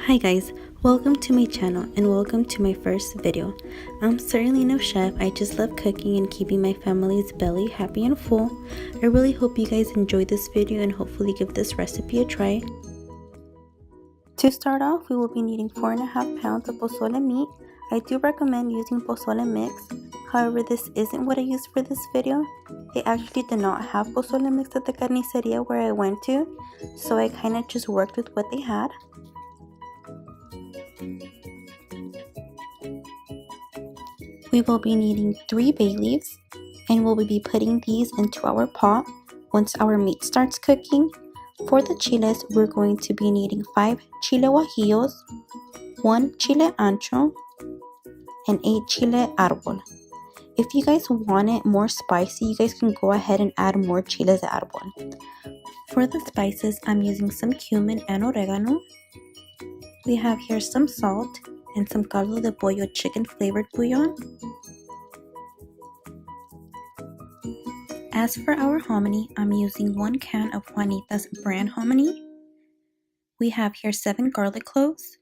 Hi guys, welcome to my channel and welcome to my first video. I'm certainly no chef, I just love cooking and keeping my family's belly happy and full. I really hope you guys enjoyed this video and hopefully give this recipe a try. To start off, we will be needing 4.5 pounds of posole meat. I do recommend using posole mix, however this isn't what I used for this video. They actually did not have posole mix at the carniceria where I went to, so I kind of just worked with what they had. We will be needing 3 bay leaves and we'll be putting these into our pot once our meat starts cooking. For the chiles, we're going to be needing 5 chile guajillos, 1 chile ancho, and 8 chile arbol. If you guys want it more spicy, you guys can go ahead and add more chiles arbol. For the spices, I'm using some cumin and oregano. We have here some salt and some caldo de pollo chicken flavored bouillon. As for our hominy, I'm using 1 can of Juanita's brand hominy. We have here 7 garlic cloves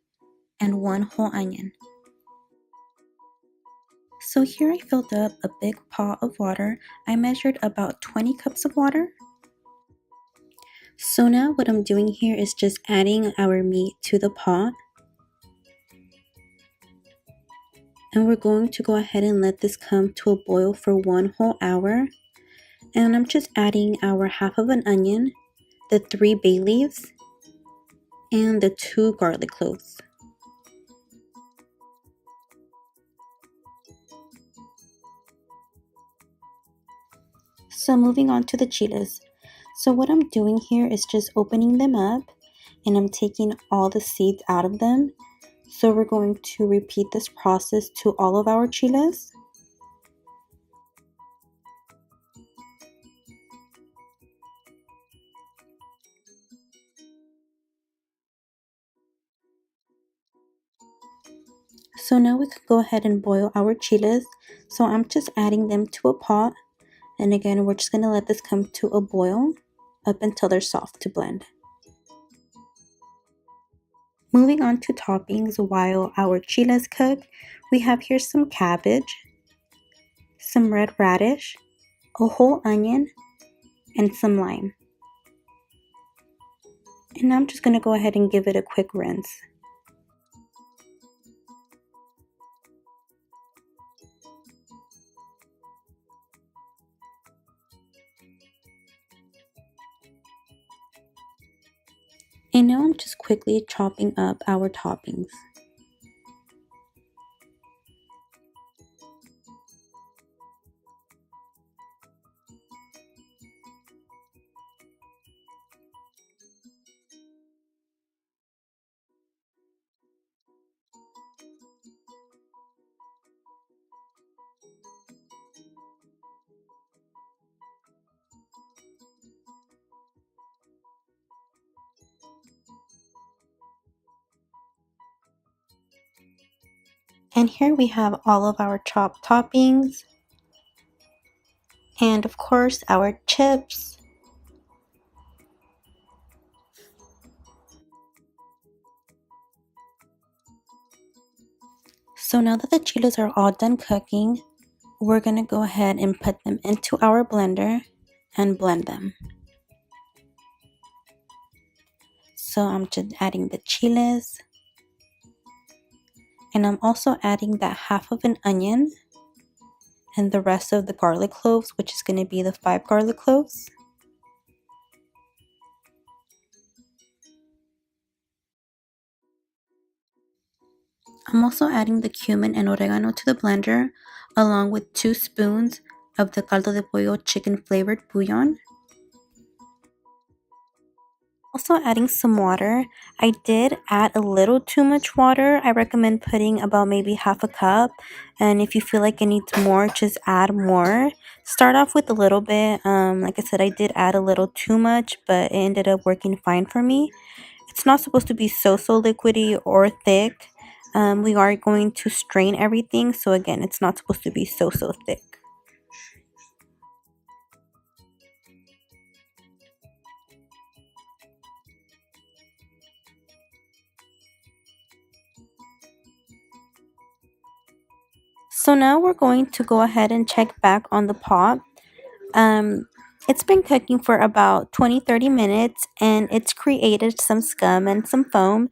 and 1 whole onion. So here I filled up a big pot of water. I measured about 20 cups of water. So now what I'm doing here is just adding our meat to the pot. And we're going to go ahead and let this come to a boil for 1 whole hour. And I'm just adding our half of an onion, the 3 bay leaves, and the 2 garlic cloves. So moving on to the chiles. So what I'm doing here is just opening them up and I'm taking all the seeds out of them. So we're going to repeat this process to all of our chiles. So now we could go ahead and boil our chiles. So I'm just adding them to a pot. And again, we're just going to let this come to a boil up until they're soft to blend. Moving on to toppings while our chiles cook, we have here some cabbage, some red radish, a whole onion, and some lime. And I'm just going to go ahead and give it a quick rinse. And now I'm just quickly chopping up our toppings. And here we have all of our chopped toppings. And of course our chips. So now that the chiles are all done cooking, we're going to go ahead and put them into our blender and blend them. So I'm just adding the chiles. And I'm also adding that half of an onion and the rest of the garlic cloves, which is going to be the 5 garlic cloves. I'm also adding the cumin and oregano to the blender, along with 2 spoons of the caldo de pollo chicken flavored bouillon. Also adding some water. I did add a little too much water. I recommend putting about maybe half a cup, and if you feel like it needs more, just add more. Start off with a little bit. Like I said, I did add a little too much, but it ended up working fine for me. It's not supposed to be so liquidy or thick. We are going to strain everything, so again, it's not supposed to be so thick. So now we're going to go ahead and check back on the pot. Um, it's been cooking for about 20-30 minutes, and it's created some scum and some foam,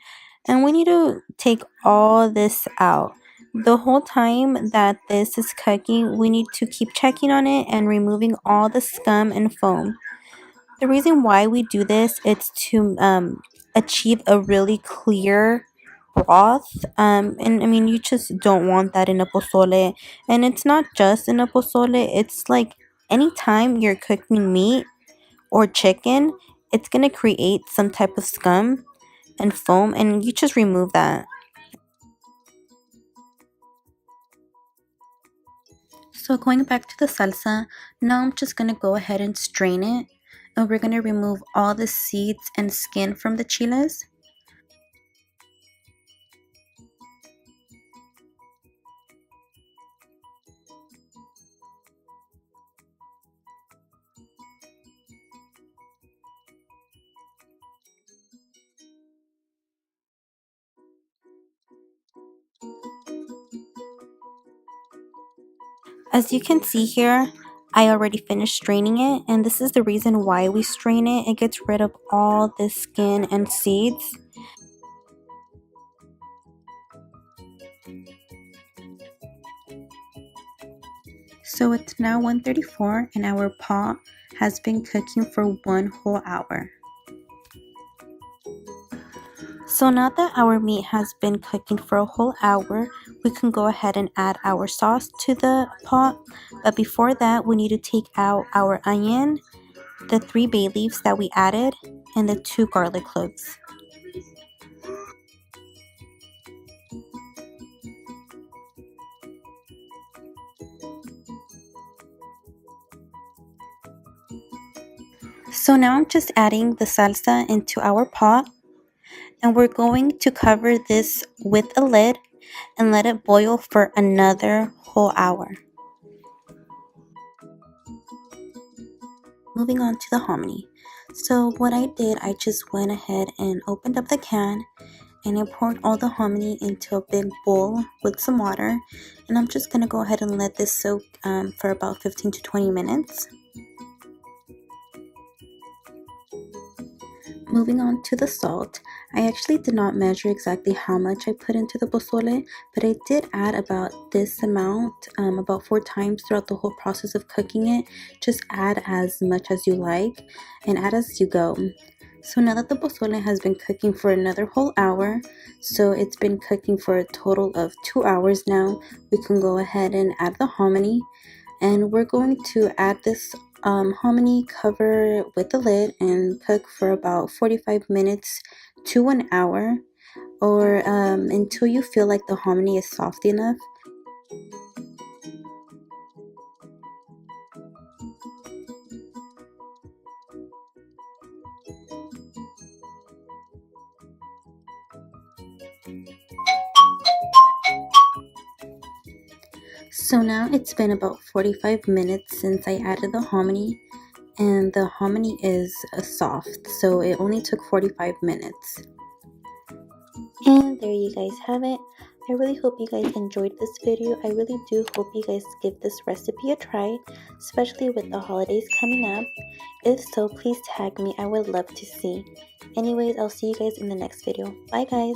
and we need to take all this out. The whole time that this is cooking, we need to keep checking on it and removing all the scum and foam. The reason why we do this is to achieve a really clear broth. And I mean, you just don't want that in a pozole. And it's not just in a pozole, it's like anytime you're cooking meat or chicken, it's going to create some type of scum and foam, and you just remove that. So going back to the salsa, now I'm just going to go ahead and strain it. And we're going to remove all the seeds and skin from the chiles. As you can see here, I already finished straining it, and this is the reason why we strain it. It gets rid of all the skin and seeds. So it's now 1:34 and our pot has been cooking for 1 whole hour. So now that our meat has been cooking for a whole hour, we can go ahead and add our sauce to the pot. But before that, we need to take out our onion, the 3 bay leaves that we added, and the 2 garlic cloves. So now I'm just adding the salsa into our pot, and we're going to cover this with a lid and let it boil for another whole hour. Moving on to the hominy. So what I did, I just went ahead and opened up the can, and I poured all the hominy into a big bowl with some water, and I'm just going to go ahead and let this soak for about 15 to 20 minutes. Moving on to the salt, I actually did not measure exactly how much I put into the pozole, but I did add about this amount about 4 times throughout the whole process of cooking it. Just add as much as you like and add as you go. So now that the pozole has been cooking for another whole hour, so it's been cooking for a total of 2 hours now, we can go ahead and add the hominy, and we're going to add this hominy, cover with the lid, and cook for about 45 minutes to an hour, or until you feel like the hominy is soft enough. So now it's been about 45 minutes since I added the hominy, and the hominy is soft, so it only took 45 minutes. And there you guys have it. I really hope you guys enjoyed this video. I really do hope you guys give this recipe a try, especially with the holidays coming up. If so, please tag me. I would love to see. Anyways, I'll see you guys in the next video. Bye guys.